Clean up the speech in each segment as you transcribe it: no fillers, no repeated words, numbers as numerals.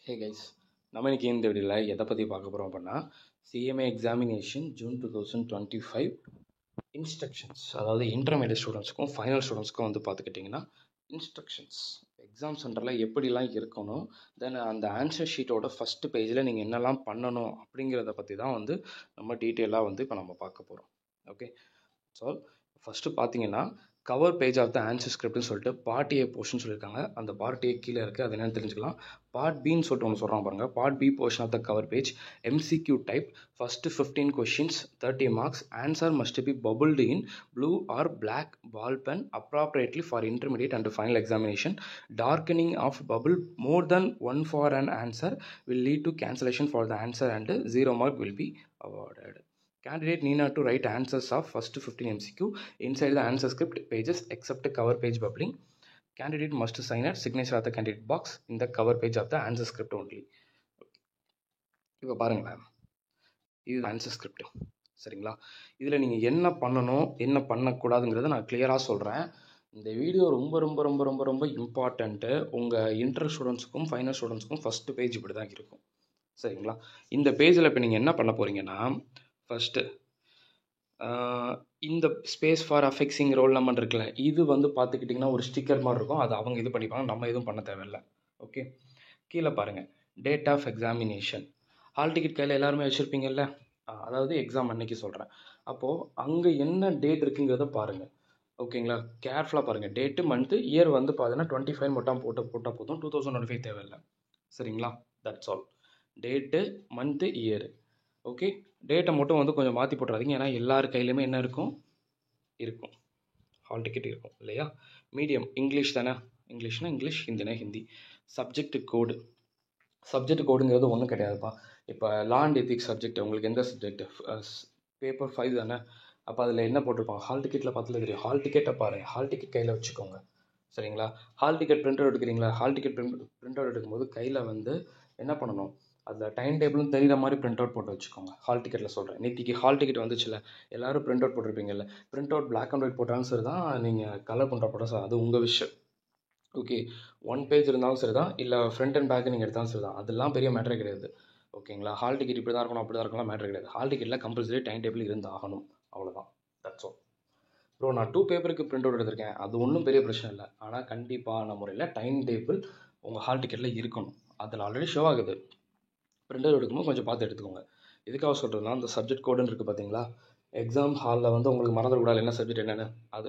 Hey guys, நம்ம இன்னைக்கு இந்த வீடியோவில் எதை பற்றி பார்க்க போகிறோம் அப்படின்னா சிஎம்ஏ எக்ஸாமினேஷன் ஜூன் 2025 இன்ஸ்ட்ரக்ஷன்ஸ். அதாவது இன்டர்மீடியட் ஸ்டூடெண்ட்ஸ்க்கும் ஃபைனல் ஸ்டூடெண்ட்ஸ்க்கும் வந்து பார்த்துக்கிட்டிங்கன்னா இன்ஸ்ட்ரக்ஷன்ஸ் எக்ஸாம் சென்டரில் எப்படிலாம் இருக்கணும், தென் அந்த ஆன்சர் ஷீட்டோட ஃபஸ்ட்டு பேஜில் நீங்கள் என்னெல்லாம் பண்ணணும் அப்படிங்கிறத பற்றி தான் வந்து நம்ம டீட்டெயிலாக வந்து இப்போ நம்ம பார்க்க போகிறோம். ஓகே, ஸோ ஃபஸ்ட்டு பார்த்தீங்கன்னா cover page of the answer ஸ்கிரிப்ட்னு சொல்லிட்டு பார்ட் ஏ போர்ஷன் சொல்லியிருக்காங்க. அந்த பார்ட் ஏ கீழே இருக்குது, அது என்னென்னு தெரிஞ்சுக்கலாம். பார்ட் பின்னு சொல்லிட்டு ஒன்று சொல்கிறாங்க பாருங்கள். Part B portion of the cover page MCQ type, first 15 questions 30 marks. Answer must be bubbled in blue or black ball pen appropriately for intermediate and final examination. Darkening of bubble more than one for an answer will lead to cancellation for the answer and 0 mark will be awarded. Candidate need not to write answers of first 15 MCQ inside the answer script pages except cover page bubbling. Candidate must sign a signature of the candidate box in the cover page of the answer script only. இப்போ பாருங்களேன், இது answer script. சரிங்களா? இதில் நீங்கள் என்ன பண்ணணும் என்ன பண்ணக்கூடாதுங்கிறத நான் கிளியராக சொல்கிறேன். இந்த வீடியோ ரொம்ப ரொம்ப ரொம்ப ரொம்ப ரொம்ப இம்பார்ட்டண்ட்டு. உங்கள் இன்டர் ஸ்டூடெண்ட்ஸுக்கும் ஃபைனல் ஸ்டூடெண்ட்ஸுக்கும் ஃபஸ்ட்டு பேஜ் இப்படி தான் இருக்கும். சரிங்களா? இந்த பேஜில் இப்போ நீங்கள் என்ன பண்ண போகிறீங்கன்னா, ஃபஸ்ட்டு இந்த ஸ்பேஸ் ஃபார் அஃபெக்ஸிங் ரோல் நம்பர் இருக்குல்ல, இது வந்து பார்த்துக்கிட்டிங்கன்னா ஒரு ஸ்டிக்கர் மாதிரி இருக்கும். அது அவங்க இது பண்ணிப்பாங்க, நம்ம எதுவும் பண்ண தேவையில்லை. ஓகே, கீழே பாருங்கள் date of examination. Hall ticket கையில் எல்லாருமே வச்சுருப்பீங்கல்ல, அதாவது எக்ஸாம் அன்னைக்கு சொல்கிறேன். அப்போது அங்கே என்ன டேட் இருக்குங்கிறத பாருங்கள். ஓகேங்களா? கேர்ஃபுல்லாக பாருங்கள். டேட்டு மந்த்து இயர் வந்து பார்த்தீங்கன்னா 25 மட்டும் போட்டால் போதும். 2025 தேவையில்லை. சரிங்களா? That's all. Date month year. Okay, டேட்டை மட்டும் வந்து கொஞ்சம் மாற்றி போட்டுறாதீங்க. ஏன்னா எல்லார் கையிலையுமே என்ன இருக்கும் ஹால் டிக்கெட் இருக்கும் இல்லையா? மீடியம் இங்கிலீஷ் தானே, இங்கிலீஷ்னா இங்கிலீஷ், ஹிந்தினா ஹிந்தி. சப்ஜெக்ட் கோடுங்கிறது ஒன்றும் கிடையாதுப்பா. இப்போ லா அண்ட் எத்திக்ஸ் சப்ஜெக்ட் உங்களுக்கு எந்த சப்ஜெக்ட்? பேப்பர் 5 தானே. அப்போ அதில் என்ன போட்டிருப்பாங்க ஹால் டிக்கெட்டில் பார்த்துல தெரியும். ஹால் டிக்கெட்டை பாருங்கள், ஹால் டிக்கெட் கையில் வச்சுக்கோங்க. சரிங்களா? ஹால் டிக்கெட் பிரிண்ட் அவுட் எடுக்கிறீங்களா? ஹால் டிக்கெட் பிரிண்ட் அவுட் எடுக்கும்போது கையில் வந்து என்ன பண்ணணும், அதில் டைம் டேபிளும் தெரிகிற மாதிரி பிரிண்ட் அவுட் போட்டு வச்சுக்கோங்க. ஹால் டிக்கெட்டில் சொல்கிறேன். நேற்றுக்கு ஹால் டிக்கெட் வந்துச்சுல, எல்லோரும் பிரிண்ட் அவுட் போட்டிருப்பீங்கல்ல. Print out black and white போட்டாலும் சரி தான், நீங்கள் கலர் பிரிண்ட் அவுட் போட்டால் சார் அது உங்கள் விஷயம். ஓகே, 1 பேஜ் இருந்தாலும் சரி தான், இல்லை ஃப்ரண்ட் அண்ட் பேக் நீங்கள் எடுத்தாலும் சரி தான், அதெல்லாம் பெரிய மேட்டரே கிடையாது. ஓகேங்களா? ஹால் டிக்கெட் இப்படி தான் இருக்கணும் அப்படி தான் இருக்கலாம் மேட்டர் கிடையாது. ஹால் டிக்கெட்டில் கம்பல்சரி டைம் டேபிள் இருந்து ஆகணும், அவ்வளோதான். That's all. ப்ரோ, நான் 2 பேப்பருக்கு பிரிண்ட் அவுட் எடுத்திருக்கேன், அது ஒன்றும் பெரிய பிரச்சனை இல்லை. ஆனால் கண்டிப்பான முறையில் டைம் டேபிள் உங்கள் ஹால் டிக்கெட்டில் இருக்கணும். அதில் ஆல்ரெடி ஷோ ஆகுது. பிரிண்ட் அவுட் எடுக்கும்போது கொஞ்சம் பார்த்து எடுத்துக்கோங்க. எதுக்காக சொல்கிறதுனா, அந்த சப்ஜெக்ட் கோடுன்னு இருக்குது பார்த்தீங்களா, எக்ஸாம் ஹாலில் வந்து உங்களுக்கு மறந்துடக்கூடாது என்ன சப்ஜெக்ட் என்னென்னு. அது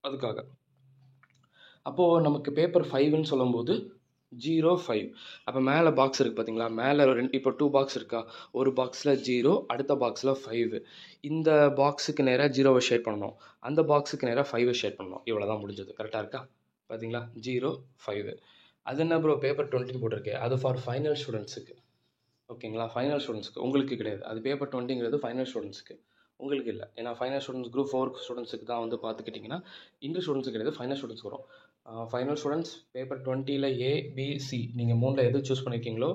அதுக்காக. அப்போது நமக்கு பேப்பர் 5ன்னு சொல்லும்போது 05. அப்போ மேலே பாக்ஸ் இருக்குது பார்த்தீங்களா, மேலே இப்போ 2 பாக்ஸ் இருக்கா, ஒரு பாக்ஸில் 0, அடுத்த பாக்ஸில் 5. இந்த பாக்ஸுக்கு நேராக 0வை ஷேட் பண்ணணும், அந்த பாக்ஸுக்கு நேராக 5வை ஷேட் பண்ணணும். இவ்வளோ தான் முடிஞ்சது. கரெக்டாக இருக்கா? பார்த்தீங்களா? 0, 5. அது என்ன ப்ரோ பேப்பர் 20 போட்டிருக்கு, அது ஃபார் ஃபைனல் ஸ்டூடெண்ட்ஸுக்கு. ஓகேங்களா? ஃபைனல் ஸ்டூடெண்ட்ஸ்க்கு, உங்களுக்கு கிடையாது. அது பேப்பர் 20ங்கிறது ஃபைனல் ஸ்டூடெண்ட்ஸ்க்கு, உங்களுக்கு இல்லை. ஏன்னா ஃபைனல் ஸ்டூடெண்ட்ஸ் குரூப் 4 ஸ்டூடெண்ட்ஸுக்கு தான் வந்து பார்த்துக்கிட்டிங்கன்னா இன்டர் ஸ்டூடெண்ட்ஸுக்கு கிடையாது, ஃபைனல் ஸ்டூடெண்ட்ஸ் வரும். ஃபைனல் ஸ்டூடெண்ட்ஸ் பேப்பர் 20ல் A, B, C நீங்கள் 3ல் எது சூஸ் பண்ணியிருக்கீங்களோ,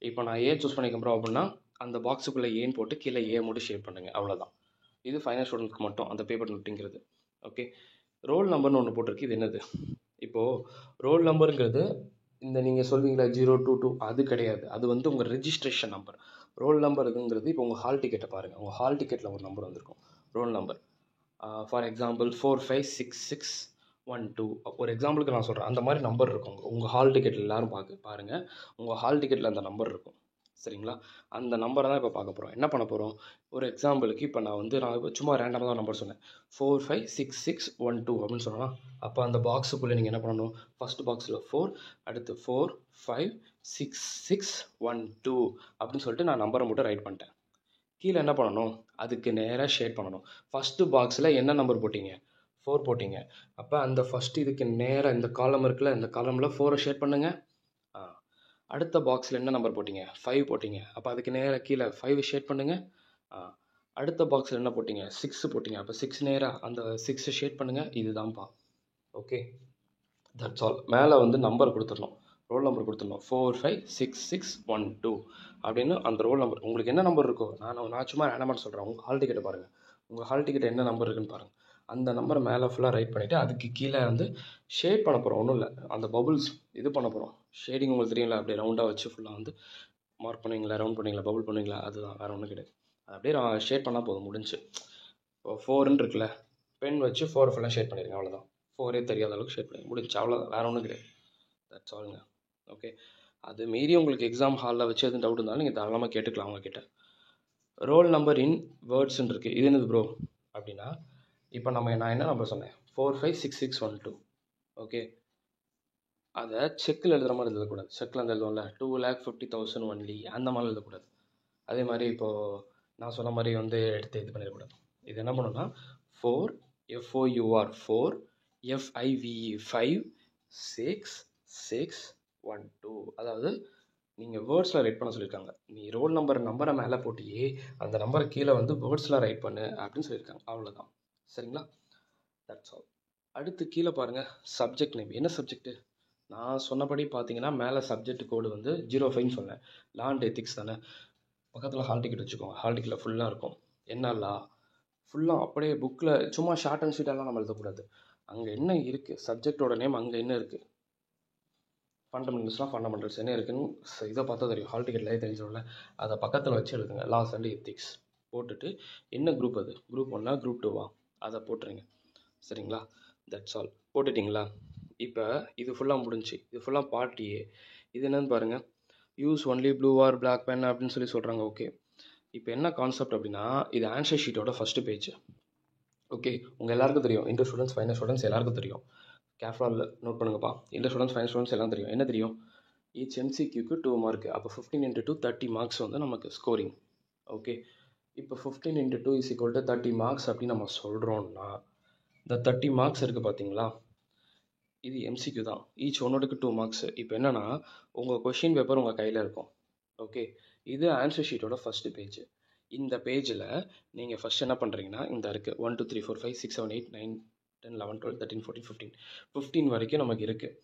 இப்போ நான் A சூஸ் பண்ணிக்க போகிறோம் அப்படின்னா அந்த பாக்ஸுக்குள்ளே ஏன்னு போட்டு கீழே A மட்டும் ஷேட் பண்ணுங்கள், அவ்வளோதான். இது ஃபைனல் ஸ்டூடெண்ட்ஸ்க்கு மட்டும் அந்த பேப்பர் 20ங்கிறது. ஓகே, ரோல் நம்பர்னு ஒன்று போட்டிருக்கு. இது என்னது? இப்போது ரோல் நம்பருங்கிறது இந்த நீங்கள் சொல்வீங்களா 022, அது கிடையாது. அது வந்து உங்கள் ரெஜிஸ்ட்ரேஷன் நம்பர். ரோல் நம்பருங்கிறது இப்போ உங்கள் ஹால் டிக்கெட்டை பாருங்கள். உங்கள் ஹால் டிக்கெட்டில் ஒரு நம்பர் வந்திருக்கும், ரோல் நம்பர். For example 456612. ஒரு எக்ஸாம்பிளுக்கு நான் சொல்கிறேன், அந்த மாதிரி நம்பர் இருக்கும் உங்கள் ஹால் டிக்கெட்டில். எல்லோரும் பாருங்கள், உங்கள் ஹால் டிக்கெட்டில் அந்த நம்பர் இருக்கும். சரிங்களா? அந்த நம்பரை தான் இப்போ பார்க்க போகிறோம். என்ன பண்ண போகிறோம், ஒரு எக்ஸாம்பிளுக்கு இப்போ நான் சும்மா ரேண்டமாக தான் நம்பர் சொன்னேன். 456612 அப்படின்னு சொன்னோன்னா, அப்போ அந்த பாக்ஸுக்குள்ளே நீங்கள் என்ன பண்ணணும், ஃபஸ்ட்டு பாக்ஸில் 4, அடுத்து 456612 அப்படின்னு சொல்லிட்டு நான் நம்பரை மட்டும் ரைட் பண்ணிட்டேன். கீழே என்ன பண்ணணும், அதுக்கு நேராக ஷேட் பண்ணணும். ஃபஸ்ட்டு பாக்ஸில் என்ன நம்பர் போட்டிங்க, 4 போட்டிங்க. அப்போ அந்த ஃபஸ்ட்டு இதுக்கு நேராக இந்த காலம் இருக்குல்ல, இந்த காலமில் 4ரை ஷேட் பண்ணுங்கள். அடுத்த பாக்ஸில் என்ன நம்பர் போட்டிங்க, 5 போட்டிங்க. அப்போ அதுக்கு நேராக கீழே 5 ஷேட் பண்ணுங்கள். அடுத்த பாக்ஸில் என்ன போட்டிங்க, 6 போட்டிங்க. அப்போ 6 நேராக அந்த 6 ஷேட் பண்ணுங்கள். இதுதான்ப்பா. Okay, that's all. மேலே வந்து நம்பர் கொடுத்துடணும், ரோல் நம்பர் கொடுத்துடணும். 456612 அப்படின்னு அந்த ரோல் நம்பர். உங்களுக்கு என்ன நம்பர் இருக்கோ, நான் சும்மா என்ன மாதிரி சொல்கிறேன். உங்கள் ஹால் டிக்கெட்டை பாருங்கள், உங்கள் ஹால் டிக்கெட் என்ன நம்பர் இருக்குன்னு பாருங்கள். அந்த நம்பரை மேலே ஃபுல்லாக ரைட் பண்ணிவிட்டு அதுக்கு கீழே வந்து ஷேட் பண்ண போகிறோம். ஒன்றும் இல்லை, அந்த பபுள்ஸ் இது பண்ண போகிறோம். ஷேடிங் உங்களுக்கு தெரியல, அப்படியே ரவுண்டாக வச்சு ஃபுல்லாக வந்து மார்க் பண்ணுவீங்களா, ரவுண்ட் பண்ணுவீங்களா, பபுள் பண்ணுவீங்களா, அதுதான், வேறு ஒன்றும் கிடையாது. அது அப்படியே ஷேட் பண்ணால் போதும், முடிஞ்சு. இப்போ 4ன்னு இருக்குல்ல, பென் வச்சு 4 ஃபுல்லாக ஷேட் பண்ணிடுங்க, அவ்வளோதான். 4 தெரியாத அளவுக்கு ஷேட் பண்ணி முடிஞ்சு, அவ்வளோதான், வேறு ஒன்றும் கிடையாது. தட்ஸ் ஆல்ங்க. ஓகே, அது மீறி உங்களுக்கு எக்ஸாம் ஹாலில் வச்சு எதுவும் டவுட் இருந்தாலும் நீங்கள் தாராளமாக கேட்டுக்கலாம் அவங்கக்கிட்ட. ரோல் நம்பர் இன் வேர்ட்ஸ்ன்னு இருக்குது. இது என்னது ப்ரோ அப்படின்னா, இப்போ நான் என்ன நம்பர் சொன்னேன், 456612. ஓகே, அதை செக்கில் எழுதுகிற மாதிரி எழுதக்கூடாது. செக்கில் அந்த எழுதுவோம்ல 2,50,000 ஒன்லி, அந்த மாதிரி எழுதக்கூடாது. அதே மாதிரி இப்போது நான் சொன்ன மாதிரி வந்து எடுத்து இது பண்ணிடக்கூடாது. இது என்ன பண்ணணும்னா 4 FOUR 4 FIVE 5 6 6 1 2. அதாவது நீங்கள் வேர்ட்ஸில் ரைட் பண்ண சொல்லியிருக்காங்க. நீ ரோல் நம்பரை மேலே போட்டியே அந்த நம்பரை கீழே வந்து வேர்ட்ஸில் ரைட் பண்ணு அப்படின்னு சொல்லியிருக்காங்க, அவ்வளோதான். சரிங்களா? That's all. அடுத்து கீழே பாருங்கள், சப்ஜெக்ட் நேம். என்ன சப்ஜெக்ட்டு? நான் சொன்னபடி பார்த்தீங்கன்னா மேலே சப்ஜெக்ட் கோடு வந்து 05ன்னு சொன்னேன். லா அண்ட் எத்திக்ஸ் தானே. பக்கத்தில் ஹால் டிக்கெட் வச்சுக்கோங்க. ஹால் டிக்கெட்டில் ஃபுல்லாக இருக்கும் என்ன லா, ஃபுல்லாக அப்படியே புக்கில் சும்மா ஷார்ட் அண்ட் ஸ்வீட்டெல்லாம் நம்ம எழுதக்கூடாது. அங்கே என்ன இருக்குது, சப்ஜெக்டோட நேம் அங்கே என்ன இருக்குது, ஃபண்டமெண்டல்ஸ் என்ன இருக்குன்னு இதை பார்த்தா தெரியும். ஹால் டிக்கெட்லேயே தெரிஞ்சிடும்ல, அதை பக்கத்தில் வச்சு எழுதுங்க. லாஸ் அண்ட் எத்திக்ஸ் போட்டுட்டு என்ன குரூப், அது குரூப் 1ஆ குரூப் 2வா, அதை போட்டுருங்க. சரிங்களா? That's all. போட்டுட்டிங்களா? இப்போ இது ஃபுல்லாக முடிஞ்சு. இது ஃபுல்லாக பார்ட் ஏ. இது என்னன்னு பாருங்கள், use only blue or black pen அப்படின்னு சொல்லி சொல்கிறாங்க. ஓகே, இப்போ என்ன கான்செப்ட் அப்படின்னா, இது ஆன்சர் ஷீட்டோட ஃபஸ்ட்டு பேஜ். ஓகே, உங்கள் எல்லாருக்கும் தெரியும், இன்டர் ஸ்டூடெண்ட்ஸ் ஃபைனல் ஸ்டூடெண்ட்ஸ் எல்லாருக்கும் தெரியும். கேர்ஃபுல்லாக நோட் பண்ணுங்கப்பா. இன்டர் ஸ்டூடெண்ட்ஸ் ஃபைனல் ஸ்டூடெண்ட்ஸ் எல்லாம் தெரியும். என்ன தெரியும்? ஈச் MCQக்கு 2 மார்க். அப்போ 15 × 2 30 மார்க்ஸ் வந்து நமக்கு ஸ்கோரிங். ஓகே, இப்போ 15 × 2 = 30 மார்க்ஸ் அப்படின்னு நம்ம சொல்கிறோன்னா, இந்த 30 மார்க்ஸ் இருக்குது பார்த்தீங்களா, இது MCQ தான். ஈச் ஒன்னோடுக்கு 2 மார்க்ஸ். இப்போ என்னென்னா, உங்கள் கொஷின் பேப்பர் உங்கள் கையில் இருக்கும். ஓகே, இது ஆன்சர் ஷீட்டோட ஃபஸ்ட்டு பேஜ். இந்த பேஜில் நீங்கள் ஃபஸ்ட் என்ன பண்ணுறீங்கன்னா, இந்த இருக்குது 1 2 3 4 5 6 7 8 9 10 11 12 13 14 15 வரைக்கும் நமக்கு இருக்குது.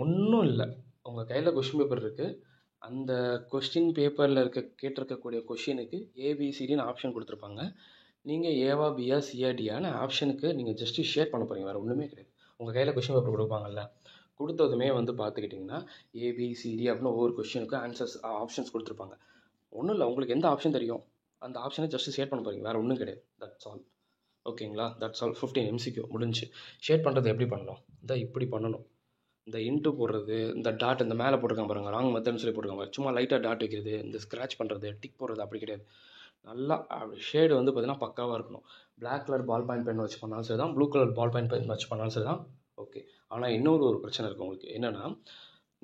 ஒன்றும் இல்லை, உங்கள் கையில் கொஷின் பேப்பர் இருக்குது. அந்த கொஸ்டின் பேப்பரில் கேட்டிருக்கக்கூடிய கொஷினுக்கு ABCDன்னு ஆப்ஷன் கொடுத்துருப்பாங்க. நீங்கள் ஏவா பியா சியா டியான்னு ஆப்ஷனுக்கு நீங்கள் ஜஸ்ட்டு ஷேர் பண்ண போகிறீங்க, வேறு ஒன்றுமே கிடையாது. உங்கள் கையில் கொஷின் பேப்பர் கொடுப்பாங்கல்ல, கொடுத்ததுமே வந்து பார்த்துக்கிட்டிங்கன்னா ABCD அப்படின்னு ஒவ்வொரு கொஷினுக்கும் ஆப்ஷன்ஸ் கொடுத்துருப்பாங்க. ஒன்றும் இல்லை, உங்களுக்கு எந்த ஆப்ஷன் தெரியும் அந்த ஆப்ஷனை ஜஸ்ட்டு ஷேர் பண்ண போகிறீங்க, வேறு ஒன்றும் கிடையாது. That's all. ஓகேங்களா? That's all. 15 MCQ முடிஞ்சு. ஷேட் பண்ணுறது எப்படி பண்ணணும்? இப்படி பண்ணணும். இந்த இன்ட்டு போடுறது, இந்த டாட் இந்த மேலே போட்டிருக்காங்க பாருங்க, ராங் மெத்தட்னு சொல்லி போட்டிருக்காங்க. சும்மா லைட்டாக டாட் வைக்கிறது, இந்த ஸ்க்ராட்ச் பண்ணுறது, டிக் போடுறது அப்படி கிடையாது. நல்லா அப்படி ஷேடு வந்து பார்த்தீங்கன்னா பக்காவாக இருக்கணும். Black colour ball point pen வச்சு பண்ணாலும் சரி தான், blue colour ball point pen வச்சு பண்ணாலும் சரி தான். ஓகே, ஆனால் இன்னொரு பிரச்சனை இருக்குது உங்களுக்கு. என்னென்னா,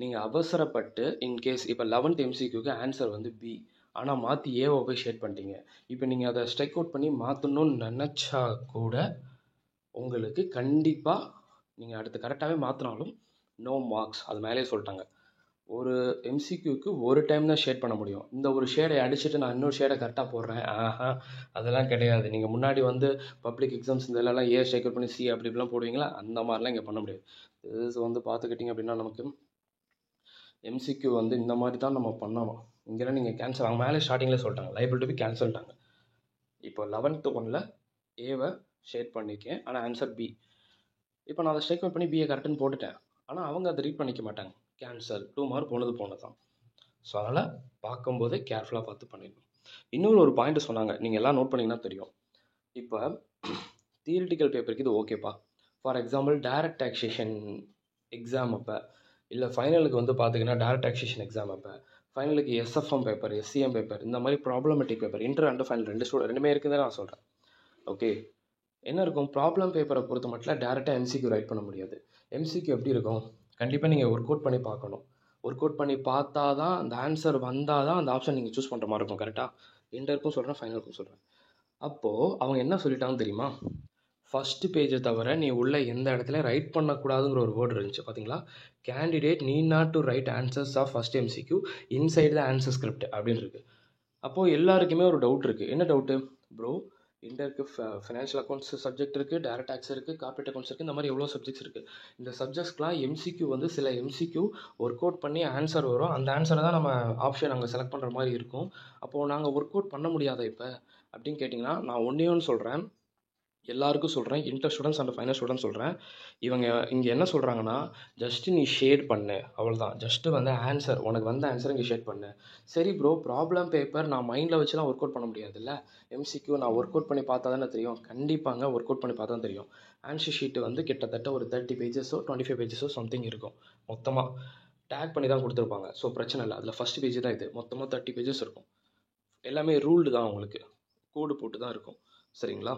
நீங்கள் அவசரப்பட்டு இன்கேஸ் இப்போ 11th MCQக்கு ஆன்சர் வந்து B, ஆனால் மாற்றி ஏவை போய் ஷேட் பண்ணிட்டீங்க. இப்போ நீங்கள் அதை ஸ்ட்ரைக் அவுட் பண்ணி மாற்றணும்னு நினச்சா கூட உங்களுக்கு கண்டிப்பாக நீங்கள் அடுத்து கரெக்டாகவே மாற்றினாலும் நோ மார்க்ஸ். அது மேலே சொல்லிட்டாங்க. ஒரு MCQக்கு ஒரு டைம் தான் ஷேட் பண்ண முடியும். இந்த ஒரு ஷேடை அடிச்சுட்டு நான் இன்னொரு ஷேடை கரெக்டாக போடுறேன், அதெல்லாம் கிடையாது. நீங்கள் முன்னாடி வந்து பப்ளிக் எக்ஸாம்ஸ் இந்த இதெல்லாம் ஏ ஸ்ட்ரைக் அவுட் பண்ணி C அப்படி இப்படிலாம் போடுவீங்களா, அந்த மாதிரிலாம் இங்கே பண்ண முடியாது. இது வந்து பார்த்துக்கிட்டிங்க அப்படின்னா நமக்கு MCQ வந்து இந்த மாதிரி தான் நம்ம பண்ணணும். இங்கெல்லாம் நீங்கள் கேன்சல், அவங்க மேலே ஸ்டார்டிங்கில் சொல்லிட்டாங்க லைபிள் டு பி கேன்சல்ட்டாங்க. இப்போ 11th 1ல் ஏவை ஷேட் பண்ணியிருக்கேன், ஆனால் ஆன்சர் B. இப்போ நான் அதை ஸ்ட்ரைக் அவுட் பண்ணி பிஏ கரெக்டுன்னு போட்டுட்டேன், ஆனால் அவங்க அதை ரீட் பண்ணிக்க மாட்டாங்க. கேன்சல், 2 மார்க் போனது தான். ஸோ அதனால் பார்க்கும்போதே கேர்ஃபுல்லாக பார்த்து பண்ணிடணும். இன்னொரு பாயிண்ட்டு சொன்னாங்க, நீங்கள் எல்லாம் நோட் பண்ணிங்கன்னா தெரியும். இப்போ தியரிட்டிக்கல் பேப்பருக்கு இது ஓகேப்பா. For example direct taxation exam அப்போ, இல்லை ஃபைனலுக்கு வந்து பார்த்தீங்கன்னா டைரக்ட் டாக்ஸேஷன் எக்ஸாம் அப்போ, ஃபைனலுக்கு SFM பேப்பர், SCM பேப்பர், இந்த மாதிரி problematic paper, inter and final ரெண்டுமே இருக்குதுன்னு நான் சொல்கிறேன். ஓகே, என்ன இருக்கும், ப்ராப்ளம் பேப்பரை பொறுத்த மட்டும் டேரெக்டாக MCQ ரைட் பண்ண முடியாது. MCQ எப்படி இருக்கும், கண்டிப்பாக நீங்கள் ஒர்க் அவுட் பண்ணி பார்க்கணும். ஒர்க் அவுட் பண்ணி பார்த்தா தான் அந்த ஆன்சர் வந்தால் தான் அந்த ஆப்ஷன் நீங்கள் சூஸ் பண்ணுற மாதிரி இருக்கும். கரெக்டாக இன்டருக்கும் சொல்கிறேன், ஃபைனலுக்கும் சொல்கிறேன். அப்போது அவங்க என்ன சொல்லிட்டாங்கன்னு தெரியுமா, ஃபஸ்ட்டு பேஜை தவிர நீ உள்ள எந்த இடத்துல ரைட் பண்ணக்கூடாதுங்கிற ஒரு வேர்டு இருந்துச்சு பார்த்தீங்களா. Candidate need not to write answers of first MCQ inside the answer script அப்படின்னு இருக்குது. அப்போது எல்லாருக்குமே ஒரு டவுட் இருக்குது. என்ன டவுட்டு ப்ரோ, இன்டருக்கு ஃபினான்ஷியல் அக்கௌண்ட்ஸ் சப்ஜெக்ட் இருக்குது, டைரக்ட் டாக்ஸ் இருக்குது, கார்ப்பரேட் அக்கௌண்ட்ஸ் இருக்குது, இந்த மாதிரி எவ்வளோ சப்ஜெக்ட்ஸ் இருக்குது. இந்த சப்ஜெக்ட்ஸ்க்குலாம் MCQ வந்து சில MCQ ஒர்க் அவுட் பண்ணி ஆன்சர் வரும், அந்த ஆன்சரை தான் நம்ம ஆப்ஷன் அங்கே செலக்ட் பண்ணுற மாதிரி இருக்கும். அப்போது நாங்கள் ஒர்க் அவுட் பண்ண முடியாத இப்போ அப்படின்னு கேட்டிங்கன்னா, நான் ஒன்றே ஒன்று சொல்கிறேன், எல்லாருக்கும் சொல்கிறேன், inter students and final students சொல்கிறேன். இவங்க இங்கே என்ன சொல்கிறாங்கன்னா, ஜஸ்ட்டு நீ ஷேட் பண்ணு அவ்வளோதான். ஜஸ்ட்டு வந்து ஆன்சர் உனக்கு வந்த ஆன்சர் இங்கே ஷேட் பண்ணு. சரி ப்ரோ, ப்ராப்ளம் பேப்பர் நான் மைண்டில் வச்சுலாம் ஒர்க் அவுட் பண்ண முடியாதுல்ல. எம்சிக்யூ நான் ஒர்க் அவுட் பண்ணி பார்த்தா தானே தெரியும். கண்டிப்பாங்க ஒர்க் அவுட் பண்ணி பார்த்தா தான் தெரியும். ஆன்சர் ஷீட்டு வந்து கிட்டத்தட்ட ஒரு 30 பேஜஸோ 25 பேஜஸோ சம்திங் இருக்கும். மொத்தமாக டேக் பண்ணி தான் கொடுத்துருப்பாங்க. ஸோ பிரச்சனை இல்லை. அதில் ஃபஸ்ட் பேஜ் தான் இது. மொத்தமாக 30 பேஜஸ் இருக்கும். எல்லாமே ரூல்டு தான், உங்களுக்கு கோடு போட்டு தான் இருக்கும். சரிங்களா?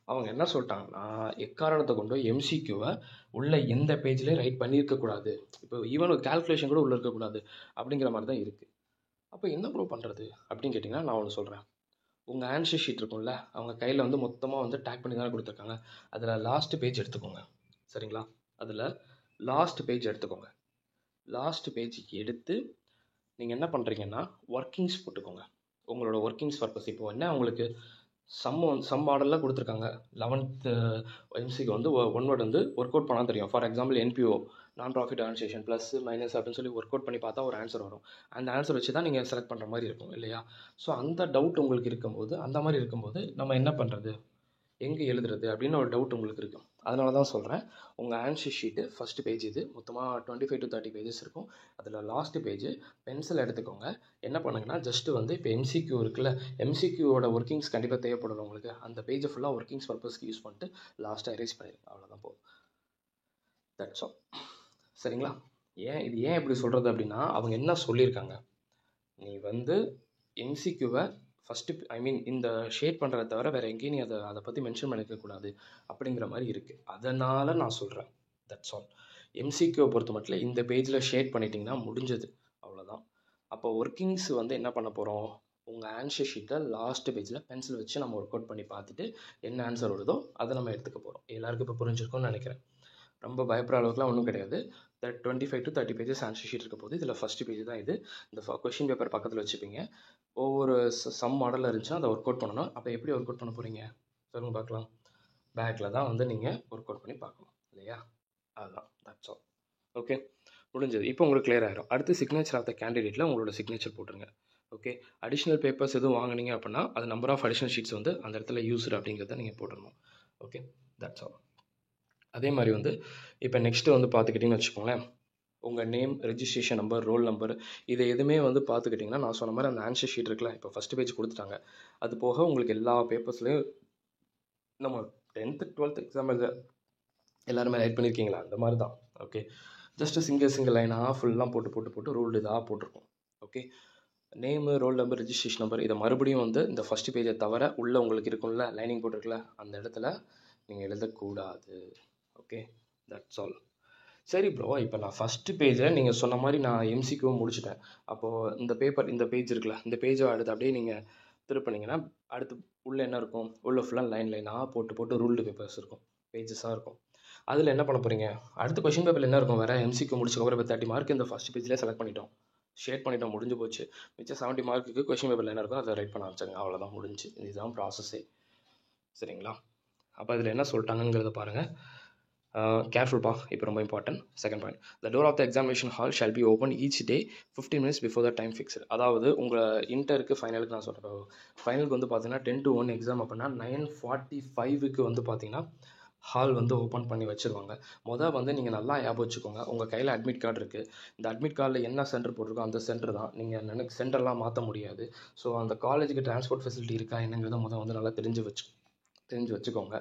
அவங்க என்ன சொல்லிட்டாங்கன்னா, எக்காரணத்தை கொண்டு எம்சிக்யூவை உள்ள எந்த பேஜ்லேயும் ரைட் பண்ணியிருக்கக்கூடாது. இப்போ ஈவன் ஒரு கால்குலேஷன் கூட உள்ளே இருக்கக்கூடாது அப்படிங்கிற மாதிரி தான் இருக்குது. அப்போ என்ன ப்ரூவ் பண்ணுறது அப்படின்னு கேட்டிங்கன்னா, நான் ஒன்று சொல்கிறேன். உங்கள் ஆன்சர் ஷீட் இருக்கும்ல, அவங்க கையில் வந்து மொத்தமாக வந்து டேக் பண்ணி தானே கொடுத்துருக்காங்க. அதில் லாஸ்ட் பேஜ் எடுத்துக்கோங்க. சரிங்களா? அதில் லாஸ்ட் பேஜ் எடுத்துக்கோங்க. லாஸ்ட் பேஜ் எடுத்து நீங்கள் என்ன பண்ணுறீங்கன்னா, ஒர்க்கிங்ஸ் போட்டுக்கோங்க. உங்களோட ஒர்க்கிங்ஸ் பர்பஸ் இப்போ என்ன உங்களுக்கு சம் மாடலில் கொடுத்துருக்காங்க. 11th எம்சிக்கு வந்து ஒன் வேர்ட் வந்து ஒர்க் அவுட் பண்ணால் தெரியும். ஃபார் எக்ஸாம்பிள் என்பிஓ, நான் ப்ராஃபிட் ஆர்கனைசேஷன் ப்ளஸ் மைனஸ் அப்படின்னு சொல்லி ஒர்க் அவுட் பண்ணி பார்த்தா ஒரு ஆன்சர் வரும். அந்த ஆன்சர் வச்சு தான் நீங்கள் செலக்ட் பண்ணுற மாதிரி இருக்கும் இல்லையா? ஸோ அந்த டவுட் உங்களுக்கு இருக்கும்போது, அந்த மாதிரி இருக்கும்போது நம்ம என்ன பண்ணுறது, எங்கே எழுதுறது அப்படின்னு ஒரு டவுட் உங்களுக்கு இருக்கும். அதனால தான் சொல்கிறேன், உங்கள் ஆன்சர் ஷீட்டு ஃபஸ்ட்டு பேஜ் இது மொத்தமாக 25 to 30 பேஜஸ் இருக்கும். அதில் லாஸ்ட்டு பேஜ் பென்சில் எடுத்துக்கோங்க. என்ன பண்ணுங்கன்னா, ஜஸ்ட்டு வந்து இப்போ எம்சிக்யூ இருக்குல்ல, எம்சிக்யூவோட ஒர்க்கிங்ஸ் கண்டிப்பாக தேவைப்படும் உங்களுக்கு. அந்த பேஜை ஃபுல்லாக ஒர்க்கிங்ஸ் பர்பஸ்க்கு யூஸ் பண்ணிட்டு லாஸ்ட்டாக எரேஸ் பண்ணிடுங்க. அவ்வளோதான் போதும். That's all. சரிங்களா? ஏன் இப்படி சொல்கிறது அப்படின்னா, அவங்க என்ன சொல்லியிருக்காங்க, நீ வந்து எம்சிக்யூவை ஃபஸ்ட்டு இந்த ஷேட் பண்ணுறத தவிர வேறு எங்கேயும் நீ அதை பற்றி மென்ஷன் பண்ணிக்கக்கூடாது அப்படிங்கிற மாதிரி இருக்குது. அதனால் நான் சொல்கிறேன். That's all. எம்சிக்யூவை பொறுத்த மட்டும் இந்த பேஜில் ஷேட் பண்ணிட்டீங்கன்னா முடிஞ்சது, அவ்வளோதான். அப்போ ஒர்க்கிங்ஸ் வந்து என்ன பண்ண போகிறோம், உங்கள் ஆன்சர் ஷீட்டில் லாஸ்ட் பேஜில் பென்சில் வச்சு நம்ம ஒர்க் அவுட் பண்ணி பார்த்துட்டு என்ன ஆன்சர் வருதோ அதை நம்ம எடுத்துக்க போகிறோம். எல்லாருக்கும் இப்போ புரிஞ்சிருக்கும்னு நினைக்கிறேன். ரொம்ப பயப்படுற அளவுக்குலாம் ஒன்றும் கிடையாது. 25 to 30 பேஜஸ் ஆன்சர் ஷீட் இருக்க போது. இதில் ஃபஸ்ட்டு பேஜ் தான் இது. இந்த கொஷின் பேப்பர் பக்கத்தில் வச்சுப்பீங்க. ஒவ்வொரு சம் மாடலில் இருந்துச்சுன்னா அதை ஒர்க் அவுட் பண்ணணும். அப்போ எப்படி ஒர்க் அவுட் பண்ண போகிறீங்க சொல்லுங்கள் பார்க்கலாம். பேக்கில் தான் வந்து நீங்கள் ஒர்க் அவுட் பண்ணி பார்க்கணும் இல்லையா? அதுதான். That's all. ஓகே, முடிஞ்சது. இப்போ உங்களுக்கு கிளியர் ஆகிடும். அடுத்து சிக்னேச்சர் ஆஃப் த கேண்டிடேட்டில் உங்களோட சிக்னேச்சர் போட்டுருங்க. ஓகே, அடிஷ்னல் பேப்பர்ஸ் எதுவும் வாங்கினீங்க அப்படின்னா அது நம்பர் ஆஃப் அடிஷ்னல் ஷீட்ஸ் வந்து அந்த இடத்துல யூஸ்டு அப்படிங்கிறத நீங்கள் போட்டுடணும். Okay, that's all. அதே மாதிரி வந்து இப்போ நெக்ஸ்ட்டு வந்து பார்த்துக்கிட்டிங்கன்னு வச்சுக்கோங்களேன், உங்கள் name, registration number, roll number, இதை எதுவுமே வந்து பார்த்துக்கிட்டிங்கன்னா நான் சொன்ன மாதிரி அந்த ஆன்சர் ஷீட் இருக்குல்ல, இப்போ ஃபஸ்ட்டு பேஜ் கொடுத்துட்டாங்க. அது போக உங்களுக்கு எல்லா பேப்பர்ஸ்லேயும் நம்ம 10th 12th எக்ஸாம் எழுத எல்லாருமே ரைட் பண்ணியிருக்கீங்களா, அந்த மாதிரி தான். ஓகே, ஜஸ்ட்டு சிங்கிள் லைனாக ஃபுல்லாக போட்டு ரூல்டு இதாக போட்டிருக்கோம். Okay, name, roll number, registration number, இதை மறுபடியும் வந்து இந்த ஃபஸ்ட்டு பேஜை தவிர உள்ளே உங்களுக்கு இருக்கும்ல லைனிங் போட்டிருக்குல்ல, அந்த இடத்துல நீங்கள் எழுதக்கூடாது. Okay, that's all. சரி ப்ரோ, இப்போ நான் ஃபஸ்ட்டு பேஜில் நீங்கள் சொன்ன மாதிரி நான் எம்சிக்யூவும் முடிச்சிட்டேன். அப்போது இந்த பேஜ் இருக்குல்ல, இந்த பேஜை அடுத்து அப்படியே நீங்கள் திருப்பினீங்கன்னா அடுத்து உள்ளே என்ன இருக்கும், உள்ளே ஃபுல்லாக லைனாக போட்டு ரூல்டு பேப்பர்ஸ் இருக்கும், பேஜஸாக இருக்கும். அதில் என்ன பண்ண போகிறீங்க, அடுத்த கொஷின் பேப்பரில் என்ன இருக்கும், வேறு எம்சிக்யூ முடிச்சக்கப்புறம் இப்போ 30 மார்க் இந்த ஃபஸ்ட் பேஜில் செலக்ட் பண்ணிட்டோம், ஷேட் பண்ணிட்டோம், முடிஞ்சு போச்சு. மிச்சம் 70 மார்க்குக்கு கொஷின் பேப்பரில் என்ன இருக்கும் அதை ரைட் பண்ண ஆரம்பிச்சாங்க. அவ்வளோதான், முடிஞ்சு. இதுதான் ப்ராசஸே. சரிங்களா? அப்போ அதில் என்ன சொல்லிட்டாங்கிறத பாருங்கள். கேர்ஃபுல்ப்பா, இப்போ ரொம்ப important. Second point, the door of the examination hall shall be open each day 15 minutes before the time fixed. அதாவது உங்கள் இன்டருக்கு ஃபைனலுக்கு நான் சொல்கிறேன். ஃபைனலுக்கு வந்து பார்த்தீங்கன்னா 10 to 1 எக்ஸாம் அப்படின்னா 9:45 வந்து பார்த்தீங்கன்னா ஹால் வந்து ஓப்பன் பண்ணி வச்சுருவாங்க. வந்து நீங்கள் நல்லா ஞாபகம் வச்சுக்கோங்க, உங்கள் கையில் அட்மிட் கார்டு இருக்குது. இந்த அட்மிட் கார்டில் என்ன சென்டர் போட்டிருக்கோ அந்த சென்டர் தான். நீங்கள் சென்டர்லாம் மாற்ற முடியாது. ஸோ அந்த காலேஜுக்கு டிரான்ஸ்போர்ட் ஃபெசிலிட்டி இருக்கா என்னங்கிறத வந்து நல்லா தெரிஞ்சு வச்சுக்கோங்க.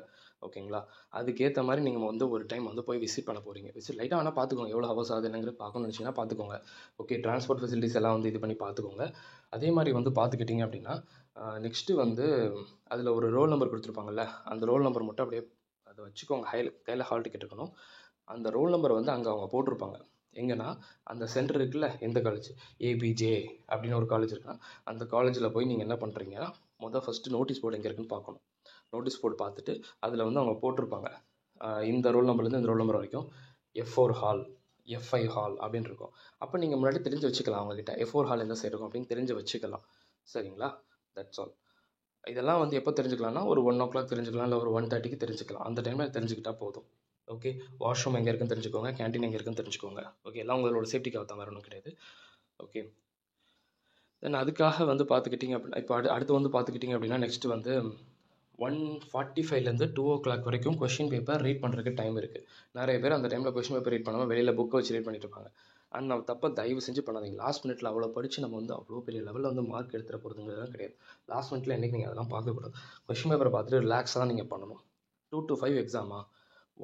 ஓகேங்களா? அதுக்கேற்ற மாதிரி நீங்கள் வந்து ஒரு டைம் வந்து போய் விசிட் பண்ண போகிறீங்க. விசிட் லைட்டாக வேணால் பார்த்துக்கோங்க, எவ்வளோ ஹவர்ஸ் ஆகுது என்னங்கிறது பார்க்கணும்னு நினச்சிங்கன்னா பார்த்துக்கோங்க. ஓகே, டிரான்ஸ்போர்ட் ஃபெசிலிட்டிஸ் எல்லாம் வந்து இது பண்ணி பார்த்துக்கோங்க. அதே மாதிரி வந்து பார்த்துக்கிட்டிங்க அப்படின்னா நெக்ஸ்ட்டு வந்து அதில் ஒரு ரோல் நம்பர் கொடுத்துருப்பாங்கல்ல, அந்த ரோல் நம்பர் மட்டும் அப்படியே அதை வச்சுக்கோங்க. கையில் ஹால் டிக்கெட் இருக்கணும். அந்த ரோல் நம்பர் வந்து அங்கே அவங்க போட்டிருப்பாங்க. எங்கன்னா அந்த சென்டர் இருக்குல்ல, எந்த காலேஜ், ஏபிஜே அப்படின்னு ஒரு காலேஜ் இருக்குன்னா அந்த காலேஜில் போய் நீங்கள் என்ன பண்ணுறீங்கன்னா ஃபஸ்ட்டு நோட்டீஸ் போர்டு எங்கே இருக்குன்னு பார்க்கணும். நோட்டீஸ் போர்டு பார்த்துட்டு அதில் வந்து அவங்க போட்டிருப்பாங்க இந்த ரோல் நம்பர்லேருந்து இந்த ரோல் நம்பர் வரைக்கும் F4 ஹால், F5 ஹால் அப்படின்னு இருக்கும். அப்போ நீங்கள் முன்னாடி தெரிஞ்சு வச்சுக்கலாம், அவங்ககிட்ட F4 ஹால் எந்த சைடு இருக்கும் அப்படின்னு தெரிஞ்சு வச்சுக்கலாம். சரிங்களா? That's all. இதெல்லாம் வந்து எப்போ தெரிஞ்சுக்கலாம்னா ஒரு 1 o'clock தெரிஞ்சுக்கலாம், இல்லை ஒரு 1:30க்கு தெரிஞ்சுக்கலாம். அந்த டைமில் தெரிஞ்சுக்கிட்டால் போதும். ஓகே, வாஷ்ரூம் எங்கே இருக்குன்னு தெரிஞ்சுக்கோங்க, கேன்டீன் எங்கே இருக்குன்னு தெரிஞ்சுக்கோங்க. ஓகே, எல்லாம் உங்களோட சேஃப்டிக்காக தான், வேறு ஒன்றும் கிடையாது. ஓகே, தென் அதுக்காக வந்து பார்த்துக்கிட்டிங்க அப்படின்னா இப்போ அடுத்து வந்து பார்த்துக்கிட்டிங்க அப்படின்னா நெக்ஸ்ட்டு வந்து 1:45லேருந்து 2:00 வரைக்கும் கொஷின் பேப்பர் ரீட் பண்ணுறதுக்கு டைம் இருக்குது. நிறைய பேர் அந்த டைமில் கொஷின் பேப்பர் ரீட் பண்ணாமல் வெளியில் புக்கை வச்சு ரீட் பண்ணிட்டு இருப்பாங்க. அண்ட் நம்ம தப்பை தயவு செஞ்சு பண்ணாதீங்க. லாஸ்ட் மினிட்ல அவ்வளோ படித்து நம்ம வந்து அவ்வளோ பெரிய லெவலில் வந்து மார்க் எடுத்துகிற போகிறதுங்கிறது கிடையாது. லாஸ்ட் மினிட்ல என்றைக்கு நீங்கள் அதெல்லாம் பார்க்கக்கூடாது. கொஷின் பேப்பரை பார்த்துட்டு ரிலாக்ஸாக தான் நீங்கள் பண்ணணும். 2 to 5 எக்ஸாமா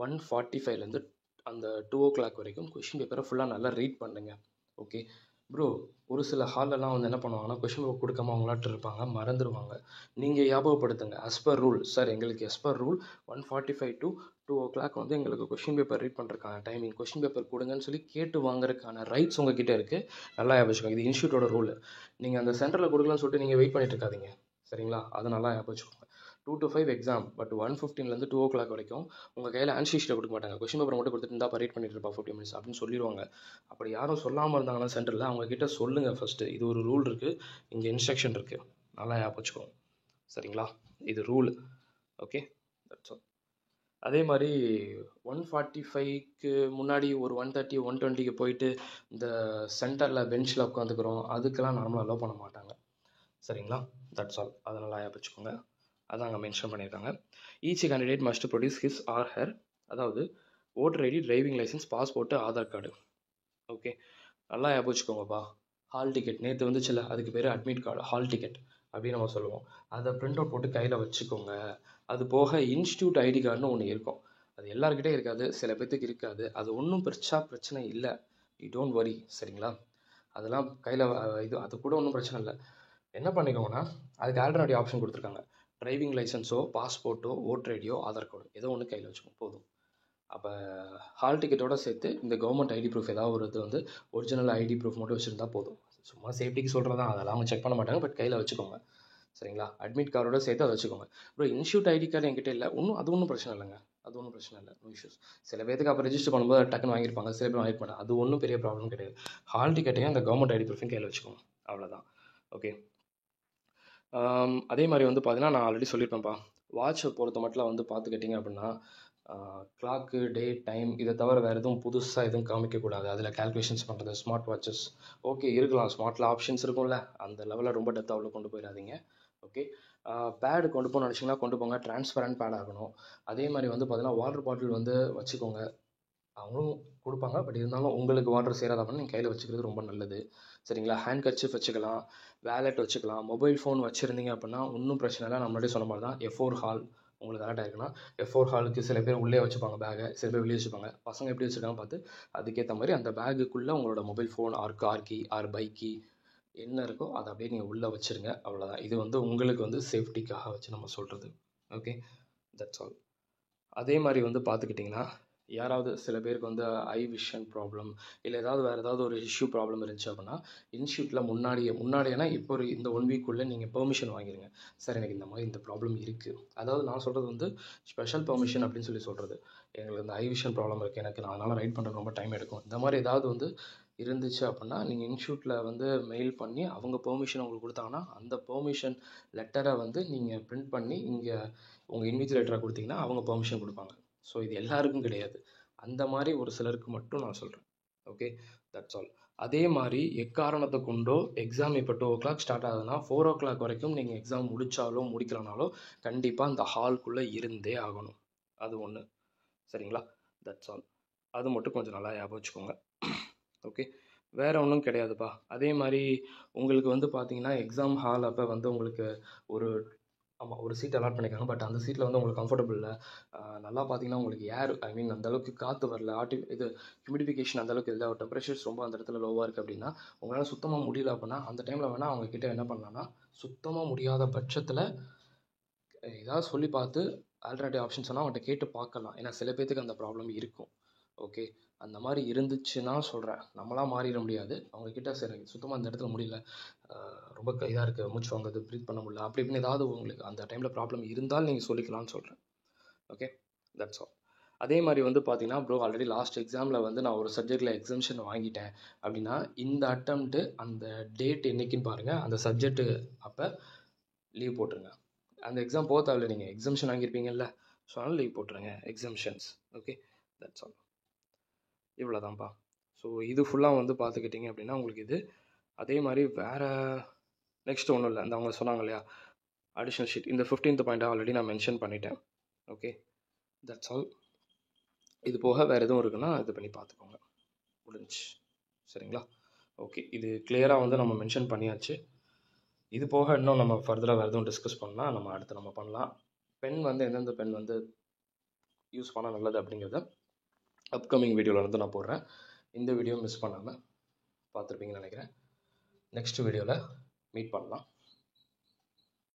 1:45லேருந்து அந்த 2:00 வரைக்கும் கொஷின் பேப்பரை ஃபுல்லாக நல்லா ரீட் பண்ணுங்க. ஓகே ப்ரோ, ஒரு சில ஹாலெல்லாம் வந்து என்ன பண்ணுவாங்கன்னா கொஷின் பேப்பர் கொடுக்காம அவங்களாட்டு இருப்பாங்க, மறந்துடுவாங்க. நீங்கள் ஞாபகப்படுத்துங்க. as per ரூல் சார், எங்களுக்கு as per ரூல் 1:45 to 2:00 வந்து எங்களுக்கு கொஷின் பேப்பர் ரீட் பண்ணுறதுக்கான டைமிங், கொஷின் பேப்பர் கொடுங்கன்னு சொல்லி கேட்டு வாங்குறதுக்கான ரைட்ஸ் உங்ககிட்ட இருக்குது. நல்லா ஞாபகம். இது இன்ஸ்டியூட்டோட ரூல். நீங்கள் அந்த சென்டரில் கொடுக்கலான்னு சொல்லிட்டு நீங்கள் வெயிட் பண்ணிட்டு இருக்காதீங்க. சரிங்களா? அது நல்லா ஞாபகம். 2 to 5 எக்ஸாம், பட் 1:15லேருந்து 2:00 வரைக்கும் உங்கள் கையில் ஆன்சர் ஷீட்டை கொடுக்க மாட்டாங்க. கொஷின் பேப்பர் மட்டும் கொடுத்துட்டு இருந்தால் ரீட் பண்ணிட்டு இருப்பா 15 மினிட்ஸ் அப்படின்னு சொல்லிடுவாங்க. அப்படி யாரும் சொல்லாமல் இருந்தாங்கன்னா சென்டரில் அவங்கக்கிட்ட சொல்லுங்கள் ஃபஸ்ட்டு. இது ஒரு ரூல் இருக்குது, இங்கே இன்ஸ்ட்ரக்ஷன் இருக்குது, நல்லா ஞாபகம். சரிங்களா? இது ரூல். Okay, that's all. அதே மாதிரி 1:45க்கு முன்னாடி ஒரு 1:30 1:20க்கு போயிட்டு இந்த சென்டரில் பெஞ்சில் உட்காந்துக்கிறோம், அதுக்கெல்லாம் நார்மலாக அலோவ் பண்ண மாட்டாங்க. சரிங்களா? That's all. அதை நல்லா ஞாபகம். அதான் அங்கே மென்ஷன் பண்ணியிருக்காங்க. Each candidate must produce his or her, அதாவது voter ID, driving licence, passport, Aadhaar card. Okay, நல்லா ஞாபகம். ஹால் டிக்கெட் நேற்று வந்துச்சுல, அதுக்கு பேர் அட்மிட் கார்டு, ஹால் டிக்கெட் அப்படின்னு நம்ம சொல்லுவோம். அதை பிரிண்ட் அவுட் போட்டு கையில் வச்சுக்கோங்க. அது போக இன்ஸ்டியூட் ஐடி கார்டுன்னு ஒன்று இருக்கும். அது எல்லாருக்கிட்டே இருக்காது, சில பேர்த்துக்கு இருக்காது. அது ஒன்றும் பிரச்சனை இல்லை. You don't worry. சரிங்களா? அதெல்லாம் கையில் அது கூட ஒன்றும் பிரச்சனை இல்லை. என்ன பண்ணிக்கோங்கன்னா அதுக்கு ஆல்டர்னேட்டிவ் ஆப்ஷன் கொடுத்துருக்காங்க. டிரைவிங் லைசன்ஸோ, பாஸ்போர்ட்டோ, ஓட்டர் ஐடியோ, ஆதார் கார்டு ஏதோ ஒன்று கையில் வச்சுக்கோங்க போதும். அப்போ ஹால் டிக்கெட்டோட சேர்த்து இந்த கவர்மெண்ட் ஐடி ப்ரூஃப் ஏதாவது ஒரு இது வந்து ஒரிஜினல் ஐடி ப்ரூஃப் மட்டும் வச்சுருந்தா போதும். சும்மா சேஃப்டிக்கு சொல்கிறது தான், அதெல்லாம் அவங்க செக் பண்ண மாட்டாங்க, பட் கையில் வச்சுக்கோங்க. சரிங்களா? அட்மிட் கார்டோட சேர்த்து அதை வச்சுக்கோங்க. அப்புறம் இன்ஸ்டியூட் ஐடி கார்டு என்கிட்ட இல்லை, அது ஒன்றும் பிரச்சனை இல்லைங்க. அது ஒன்றும் பிரச்சனை இல்லை, நோ இஷ்யூஸ். சில பேருக்கு அப்போ ரெஜிஸ்டர் பண்ணும்போது டக்குன்னு வாங்கியிருப்பாங்க, சில பேர் வாங்கியிருப்பாங்க. அது ஒன்றும் பெரிய ப்ராப்ளம் கிடையாது. ஹால் டிக்கெட்டையும் அந்த கவர்மெண்ட் ஐடி ப்ரூஃபையும் கையில் வச்சுக்கோங்க, அவ்வளோதான். ஓகே. அதே மாதிரி வந்து பார்த்தீங்கன்னா, நான் ஆல்ரெடி சொல்லியிருப்பேன்ப்பா, வாட்சை பொறுத்த மட்டும் வந்து பார்த்துக்கிட்டிங்க அப்படின்னா கிளாக்கு, டேட், டைம் இதை தவிர வேறு எதுவும் புதுசாக எதுவும் காமிக்கக்கூடாது. அதில் கால்குலேஷன்ஸ் பண்ணுறது, ஸ்மார்ட் வாட்சஸ் ஓகே இருக்கலாம், ஸ்மார்ட்டில் ஆப்ஷன்ஸ் இருக்கும்ல, அந்த லெவலில் ரொம்ப டெப்த்தாக அவ்வளோ கொண்டு போயிடாதீங்க. ஓகே, பேடு கொண்டு போகணும்னு நினச்சிங்கன்னா கொண்டு போங்க, டிரான்ஸ்பரண்ட் பேட் ஆகணும். அதே மாதிரி வந்து பார்த்தீங்கன்னா வாட்டர் பாட்டில் வந்து வச்சுக்கோங்க. அவங்களும் கொடுப்பாங்க, பட் இருந்தாலும் உங்களுக்கு வாட்டர் சேராத அப்படின்னு நீங்கள் கையில் வச்சுக்கிறது ரொம்ப நல்லது. சரிங்களா? ஹேண்ட் கர்ச்சீஃப் வச்சுக்கலாம், வேலெட் வச்சுக்கலாம். மொபைல் ஃபோன் வச்சுருந்தீங்க அப்படின்னா ஒன்றும் பிரச்சனை இல்லை. நான் முன்னாடி சொன்ன மாதிரி தான் F4 ஹால் உங்களுக்கு கரெக்டாக இருக்குன்னா F4 ஹாலுக்கு சில பேர் உள்ளே வச்சுப்பாங்க பேகை, சில பேர் வெளியே வச்சுப்பாங்க. பசங்க எப்படி வச்சுருக்காங்க பார்த்து அதுக்கேற்ற மாதிரி அந்த பேகுக்குள்ளே உங்களோட mobile phone or car key or bike key என்ன இருக்கோ அதை அப்படியே நீங்கள் உள்ளே வச்சுருங்க, அவ்வளோதான். இது வந்து உங்களுக்கு வந்து சேஃப்டிக்காக வச்சு நம்ம சொல்கிறது. Okay, that's all. அதே மாதிரி வந்து பார்த்துக்கிட்டிங்கன்னா யாராவது சில பேருக்கு வந்து ஐ விஷன் ப்ராப்ளம் இல்லை ஏதாவது வேறு ஏதாவது ஒரு இஷ்யூ ப்ராப்ளம் இருந்துச்சு அப்படின்னா இன்ஸ்டியூட்டில் முன்னாடியேனா இப்போ ஒரு இந்த 1 வீக்குள்ளே நீங்கள் பெர்மிஷன் வாங்கிடுங்க. சார் எனக்கு இந்த மாதிரி இந்த ப்ராப்ளம் இருக்குது, அதாவது நான் சொல்கிறது வந்து ஸ்பெஷல் பெர்மிஷன் அப்படின்னு சொல்லி சொல்கிறது. எங்களுக்கு இந்த ஐ விஷன் ப்ராப்ளம் இருக்குது, எனக்கு நான் அதனால் ரைட் பண்ணுறது ரொம்ப டைம் எடுக்கும், இந்த மாதிரி ஏதாவது வந்து இருந்துச்சு அப்படின்னா நீங்கள் இன்ஸ்டியூட்டில் வந்து மெயில் பண்ணி அவங்க பெர்மிஷன் உங்களுக்கு கொடுத்தாங்கன்னா அந்த பெர்மிஷன் லெட்டரை வந்து நீங்கள் பிரிண்ட் பண்ணி இங்கே உங்கள் இன்விஜிலேட்டராக கொடுத்தீங்கன்னா அவங்க பெர்மிஷன் கொடுப்பாங்க. ஸோ இது எல்லாருக்கும் கிடையாது, அந்த மாதிரி ஒரு சிலருக்கு மட்டும் நான் சொல்கிறேன். Okay, that's all. அதே மாதிரி எக்காரணத்தை கொண்டோ எக்ஸாம் இப்போ 2:00 ஸ்டார்ட் ஆகுதுன்னா 4:00 வரைக்கும் நீங்கள் எக்ஸாம் முடித்தாலும் முடிக்கலனாலும் கண்டிப்பாக அந்த ஹால்குள்ளே இருந்தே ஆகணும். அது ஒன்று. சரிங்களா? That's all. அது மட்டும் கொஞ்சம் நல்லா ஞாபகம் வச்சுக்கோங்க. ஓகே, வேறு ஒன்றும் கிடையாதுப்பா. அதே மாதிரி உங்களுக்கு வந்து பார்த்தீங்கன்னா எக்ஸாம் ஹால் அப்போ வந்து உங்களுக்கு ஒரு சீட் அலாட் பண்ணியிருக்காங்க, பட் அந்த சீட்டில் வந்து உங்களுக்கு கம்ஃபர்டபுள் இல்லை. நல்லா பார்த்தீங்கன்னா உங்களுக்கு ஏர் அந்தளவுக்கு காற்று வரல, இது ஹியூமிடிஃபிகேஷன் அந்தளவுக்கு இல்லை, டெம்பரேச்சர்ஸ் ரொம்ப அந்த இடத்துல லோவாக இருக்குது அப்படின்னா உங்களால் சுத்தமாக முடியல அப்படின்னா அந்த டைமில் வேணால் அவங்கக்கிட்ட என்ன பண்ணலான்னா சுத்தமாக முடியாத பட்சத்தில் ஏதாவது சொல்லி பார்த்து ஆல்டர்னேட்டிவ் ஆப்ஷன்ஸ் சொன்னால் அவங்கள்ட்ட கேட்டு பார்க்கலாம். ஏன்னா சில பேர்த்துக்கு அந்த ப்ராப்ளம் இருக்கும். ஓகே, அந்த மாதிரி இருந்துச்சுன்னா சொல்கிறேன், நம்மளாம் மாறிட முடியாது. அவங்கக்கிட்ட சரி சுத்தமாக அந்த இடத்துல முடியல, ரொம்ப இதாக இருக்குது, மூச்சு வாங்குது, ப்ரீத் பண்ண முடியல, அப்படி இப்படின்னு ஏதாவது உங்களுக்கு அந்த டைமில் ப்ராப்ளம் இருந்தால் நீங்கள் சொல்லிக்கலாம்னு சொல்கிறேன். Okay, that's all. அதே மாதிரி வந்து பார்த்தீங்கன்னா ப்ரோ ஆல்ரெடி லாஸ்ட் எக்ஸாமில் வந்து நான் ஒரு சப்ஜெக்டில் எக்ஸம்ஷன் வாங்கிட்டேன் அப்படின்னா இந்த அட்டம்ப்ட்டு அந்த டேட் என்றைக்குன்னு பாருங்கள், அந்த சப்ஜெக்ட்டு அப்போ லீவ் போட்டுருங்க. அந்த எக்ஸாம் போக தேவையில்லை, நீங்கள் எக்ஸம்ஷன் வாங்கியிருப்பீங்கல்ல, ஸோ அதனால் லீவ் போட்டுருங்க எக்ஸம்ஷன்ஸ். Okay, that's all. இவ்வளோதான்ப்பா. ஸோ இது ஃபுல்லாக வந்து பார்த்துக்கிட்டிங்க அப்படின்னா உங்களுக்கு இது. அதே மாதிரி வேறு நெக்ஸ்ட் ஒன்றும் இல்லை, அந்த அவங்க சொன்னாங்க இல்லையா அடிஷ்னல் ஷீட் இந்த 15th பாயிண்ட் ஆல்ரெடி நான் மென்ஷன் பண்ணிட்டேன். Okay, that's all. இது போக வேறு எதுவும் இருக்குன்னா இது பண்ணி பார்த்துக்கோங்க. முடிஞ்சு சரிங்களா? ஓகே, இது கிளியராக வந்து நம்ம மென்ஷன் பண்ணியாச்சு. இது போக இன்னும் நம்ம ஃபர்தராக வேறு எதுவும் டிஸ்கஸ் பண்ணால் நம்ம அடுத்து நம்ம பண்ணலாம். பென் வந்து எந்தெந்த பென் வந்து யூஸ் பண்ணால் நல்லது அப்படிங்கிறத அப்கமிங் வீடியோவில் வந்து நான் போடுறேன். இந்த வீடியோ மிஸ் பண்ணாமல் பார்த்துருப்பீங்கன்னு நினைக்கிறேன். நெக்ஸ்ட் வீடியோவில் மீட் பண்ணலாம்.